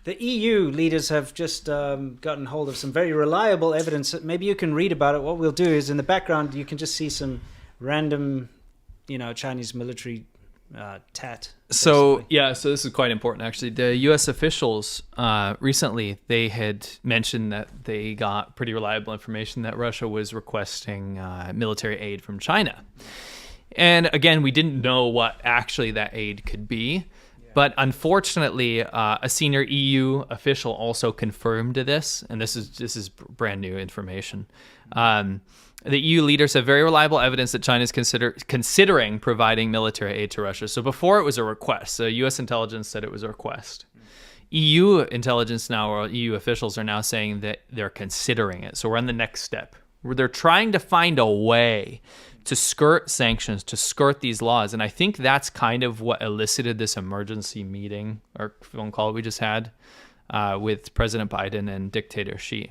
The EU leaders have just gotten hold of some very reliable evidence. Maybe you can read about it. What we'll do is in the background, you can just see some random, Chinese military tat. So this is quite important, actually. The U.S. officials recently, they had mentioned that they got pretty reliable information that Russia was requesting military aid from China. And again, we didn't know what actually that aid could be. But unfortunately, a senior EU official also confirmed this, and this is brand new information. The EU leaders have very reliable evidence that China is considering providing military aid to Russia. So before it was a request. So U.S. intelligence said it was a request. EU intelligence now, or EU officials, are now saying that they're considering it. So we're on the next step, where they're trying to find a way to skirt sanctions, to skirt these laws. And I think that's kind of what elicited this emergency meeting or phone call we just had with President Biden and dictator Xi,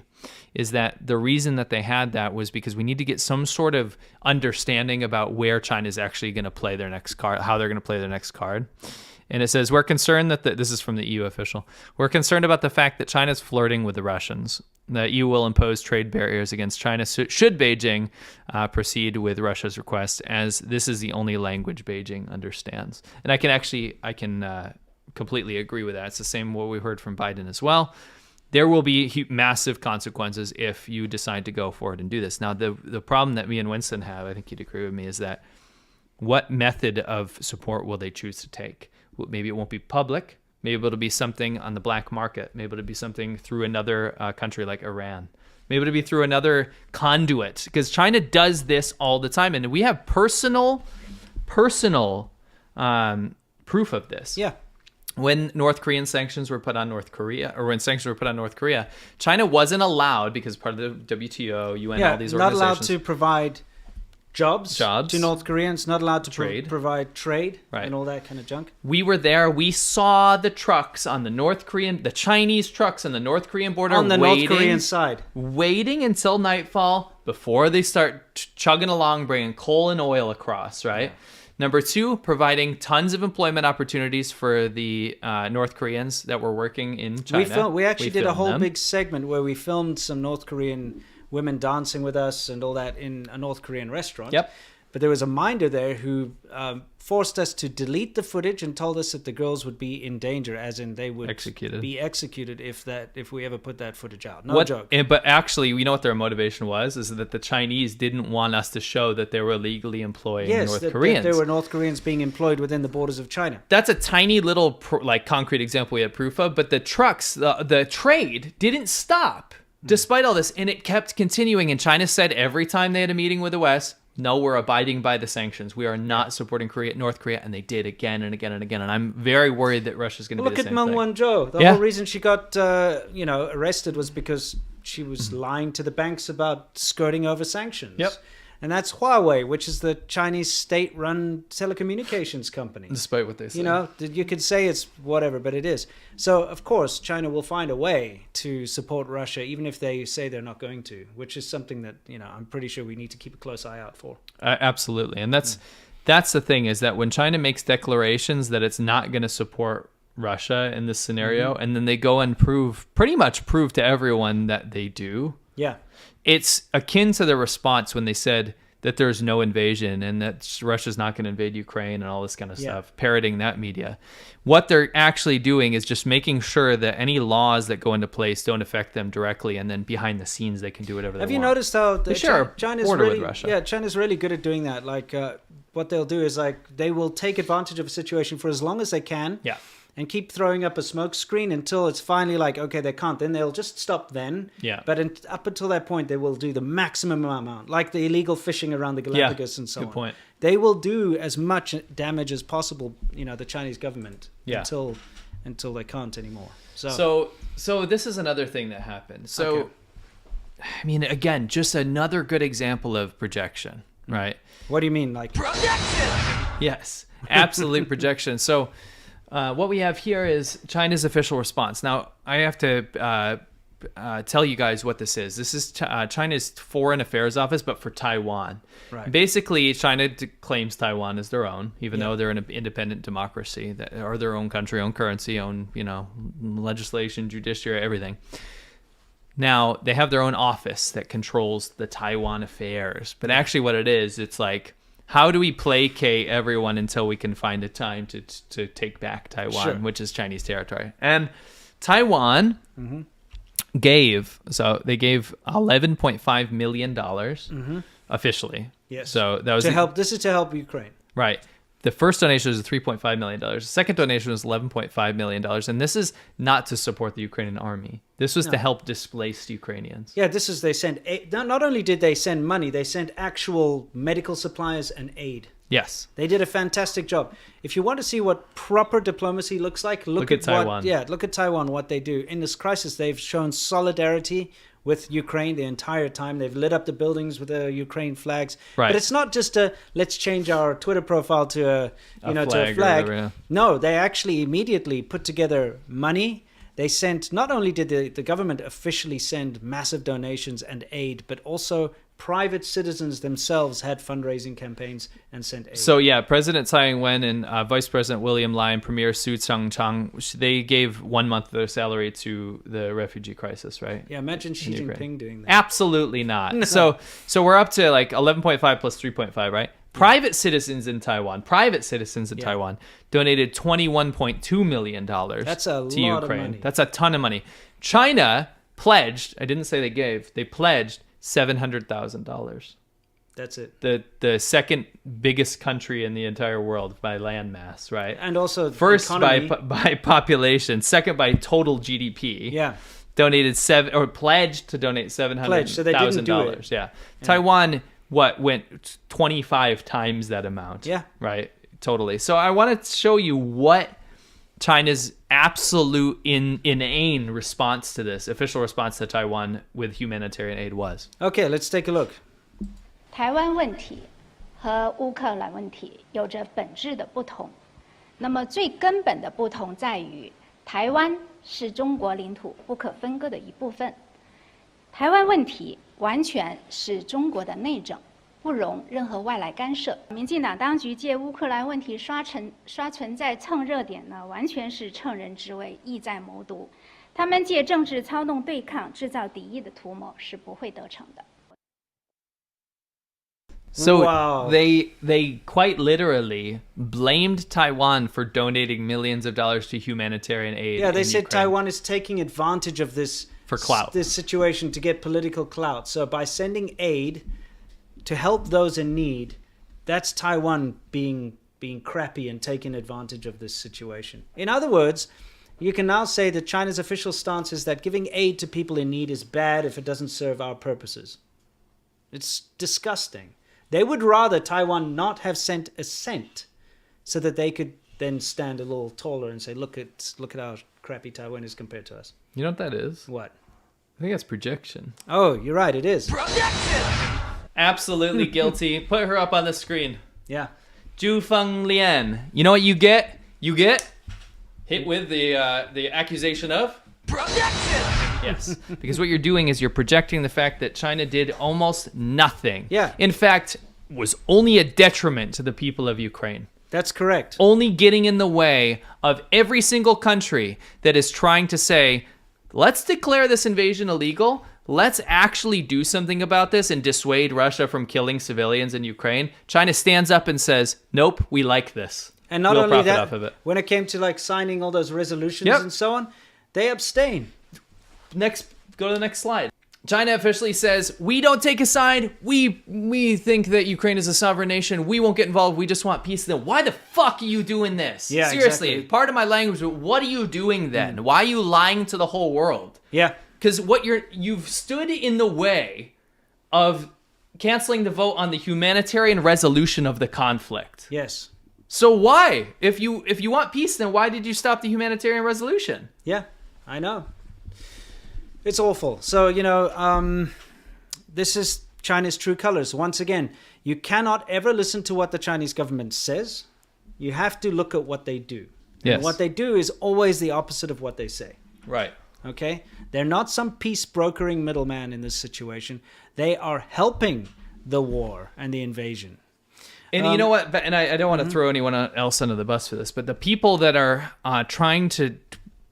is that the reason that they had that was because we need to get some sort of understanding about where China's actually going to play their next card, how they're going to play their next card. And it says, we're concerned that this is from the EU official. We're concerned about the fact that China's flirting with the Russians. The EU will impose trade barriers against China should Beijing proceed with Russia's request, as this is the only language Beijing understands. And I can completely agree with that. It's the same what we heard from Biden as well. There will be massive consequences if you decide to go forward and do this. Now, the problem that me and Winston have, I think you'd agree with me, is that what method of support will they choose to take? Maybe it won't be public. Maybe it'll be something on the black market. Maybe it'll be something through another country like Iran. Maybe it'll be through another conduit, because China does this all the time. And we have personal proof of this. Yeah. When North Korean sanctions were put on North Korea, China wasn't allowed, because part of the WTO, UN, all these organizations. Not allowed to provide jobs to North Koreans, not allowed to provide trade, right, and all that kind of junk. We were there. We saw the trucks on the Chinese trucks on the North Korean border on the North Korean side, waiting until nightfall before they start chugging along, bringing coal and oil across, right? Yeah. Number two, providing tons of employment opportunities for the North Koreans that were working in China. We actually did a whole big segment where we filmed some North Korean women dancing with us and all that in a North Korean restaurant. Yep. But there was a minder there who forced us to delete the footage and told us that the girls would be in danger, as in they would be executed if we ever put that footage out. No joke. But actually, you know what their motivation was? Is that the Chinese didn't want us to show that they were illegally employing North Koreans. There were North Koreans being employed within the borders of China. That's a tiny little concrete example we have proof of. But the trucks, the trade didn't stop despite all this, and it kept continuing. And China said every time they had a meeting with the West, no, we're abiding by the sanctions. We are not supporting North Korea, and they did again and again and again. And I'm very worried that Russia's going to do the same thing. Look at Meng Wanzhou. The whole reason she got arrested was because she was lying to the banks about skirting over sanctions. Yep. And that's Huawei, which is the Chinese state-run telecommunications company. Despite what they say. You could say it's whatever, but it is. So, of course, China will find a way to support Russia, even if they say they're not going to, which is something that, I'm pretty sure we need to keep a close eye out for. Absolutely. And that's the thing, is that when China makes declarations that it's not going to support Russia in this scenario, and then they go and pretty much prove to everyone that they do. Yeah. It's akin to the response when they said that there's no invasion and that Russia's not going to invade Ukraine and all this kind of stuff, parroting that media. What they're actually doing is just making sure that any laws that go into place don't affect them directly, and then behind the scenes they can do whatever they want. Have you noticed how China's border with Russia? Yeah, China's really good at doing that. Like what they'll do is they will take advantage of a situation for as long as they can. Yeah. And keep throwing up a smoke screen until it's finally like, okay, they can't. Then they'll just stop then. Yeah. But up until that point, they will do the maximum amount, like the illegal fishing around the Galapagos and so on. Good point. They will do as much damage as possible, the Chinese government, until they can't anymore. So this is another thing that happened. So, I mean, again, just another good example of projection, right? What do you mean? Like projection? Yes, absolute projection. So, what we have here is China's official response. Now, I have to tell you guys what this is. This is China's Foreign Affairs Office, but for Taiwan. Right. Basically, China claims Taiwan as their own, even though they're an independent democracy, that are their own country, own currency, own legislation, judiciary, everything. Now, they have their own office that controls the Taiwan affairs. But actually what it is, it's like, how do we placate everyone until we can find a time to take back Taiwan, which is Chinese territory? And Taiwan gave $11.5 million officially. Yes. So that was This is to help Ukraine. Right. The first donation was $3.5 million. The second donation was $11.5 million. And this is not to support the Ukrainian army. This was to help displaced Ukrainians. Yeah, they sent aid. Not only did they send money, they sent actual medical supplies and aid. Yes. They did a fantastic job. If you want to see what proper diplomacy looks like, look at Taiwan. Look at Taiwan, what they do. In this crisis, they've shown solidarity with Ukraine the entire time. They've lit up the buildings with the Ukraine flags. Right. But it's not just let's change our Twitter profile to a flag. Whatever, yeah. No, they actually immediately put together money. They sent, not only did the government officially send massive donations and aid, but also private citizens themselves had fundraising campaigns and sent aid. So yeah, President Tsai Ing-wen and Vice President William Lai and Premier Su Tsang-chang, they gave 1 month of their salary to the refugee crisis, right? Yeah, imagine Xi Jinping doing that. Absolutely not. No. So we're up to like 11.5 plus 3.5, right? Private citizens in Taiwan donated $21.2 million That's a to lot Ukraine. of money. That's a ton of money. China pledged, I didn't say they gave, they pledged $700,000. That's it. The second biggest country in the entire world by landmass, right? And also first economy. by population, second by total GDP. Yeah. Donated pledged to donate $700,000. So they didn't do it. Yeah. Taiwan went 25 times that amount. Yeah. Right. Totally. So I want to show you what China's absolute inane response to this, official response to Taiwan with humanitarian aid was. Okay, let's take a look. 台湾问题和乌克兰问题有着本质的不同。那么最根本的不同在于，台湾是中国领土不可分割的一部分。台湾问题完全是中国的内政，不容任何外来干涉。民进党当局借乌克兰问题刷存在蹭热点呢，完全是乘人之危，意在谋独。他们借政治操弄对抗、制造敌意的图谋是不会得逞的。So wow. they quite literally blamed Taiwan for donating millions of dollars to humanitarian aid. Yeah, they said Ukraine. Taiwan is taking advantage of this for clout. This situation to get political clout. So by sending aid to help those in need, that's Taiwan being crappy and taking advantage of this situation. In other words, you can now say that China's official stance is that giving aid to people in need is bad if it doesn't serve our purposes. It's disgusting. They would rather Taiwan not have sent a cent so that they could then stand a little taller and say, look at how crappy Taiwan is compared to us. You know what that is? What? I think that's projection. Oh, you're right, it is. Projection! Absolutely guilty. Put her up on the screen. Yeah. Zhu Feng Lian. You know what you get? You get hit with the accusation of projection. Yes, because what you're doing is you're projecting the fact that China did almost nothing. Yeah. In fact, was only a detriment to the people of Ukraine. That's correct. Only getting in the way of every single country that is trying to say, let's declare this invasion illegal. Let's actually do something about this and dissuade Russia from killing civilians in Ukraine. China stands up and says, nope, we like this. And not we'll only profit that, off of it. when it came to like signing all those resolutions and so on, they abstain. Go to the next slide. China officially says, we don't take a side. We think that Ukraine is a sovereign nation. We won't get involved. We just want peace. Then why the fuck are you doing this? Yeah, seriously, exactly. Part of my language, but what are you doing then? Why are you lying to the whole world? Yeah. Because you've stood in the way of canceling the vote on the humanitarian resolution of the conflict. Yes. So why? If you want peace, then why did you stop the humanitarian resolution? Yeah, I know. It's awful. So, this is China's true colors. Once again, you cannot ever listen to what the Chinese government says. You have to look at what they do. Yes. And what they do is always the opposite of what they say. Right. okay? They're not some peace brokering middleman in this situation. They are helping the war and the invasion. And you know what? And I don't want to throw anyone else under the bus for this, but the people that are trying to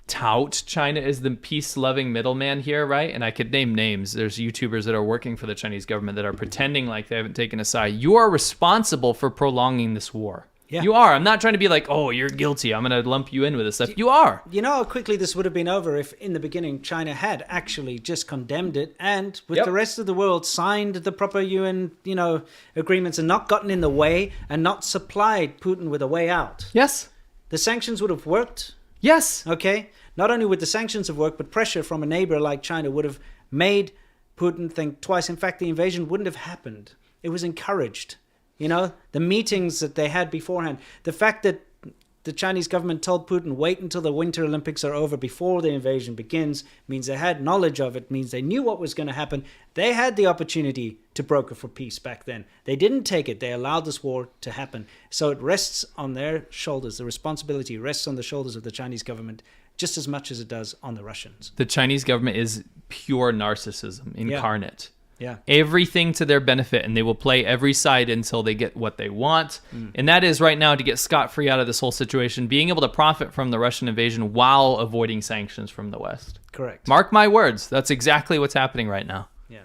tout China as the peace-loving middleman here, right? And I could name names. There's YouTubers that are working for the Chinese government that are pretending like they haven't taken a side. You are responsible for prolonging this war. Yeah. You are. I'm not trying to be like, oh, you're guilty, I'm going to lump you in with this stuff. You are. You know how quickly this would have been over if, in the beginning, China had actually just condemned it and, with the rest of the world, signed the proper UN, agreements and not gotten in the way and not supplied Putin with a way out. Yes. The sanctions would have worked. Yes. Okay? Not only would the sanctions have worked, but pressure from a neighbor like China would have made Putin think twice. In fact, the invasion wouldn't have happened. It was encouraged. The meetings that they had beforehand, the fact that the Chinese government told Putin, wait until the Winter Olympics are over before the invasion begins, means they had knowledge of it, means they knew what was going to happen. They had the opportunity to broker for peace back then. They didn't take it. They allowed this war to happen. So it rests on their shoulders. The responsibility rests on the shoulders of the Chinese government just as much as it does on the Russians. The Chinese government is pure narcissism incarnate. Yeah. Everything to their benefit, and they will play every side until they get what they want. And that is right now to get scot-free out of this whole situation, being able to profit from the Russian invasion while avoiding sanctions from the West. Correct. Mark my words. That's exactly what's happening right now. Yeah.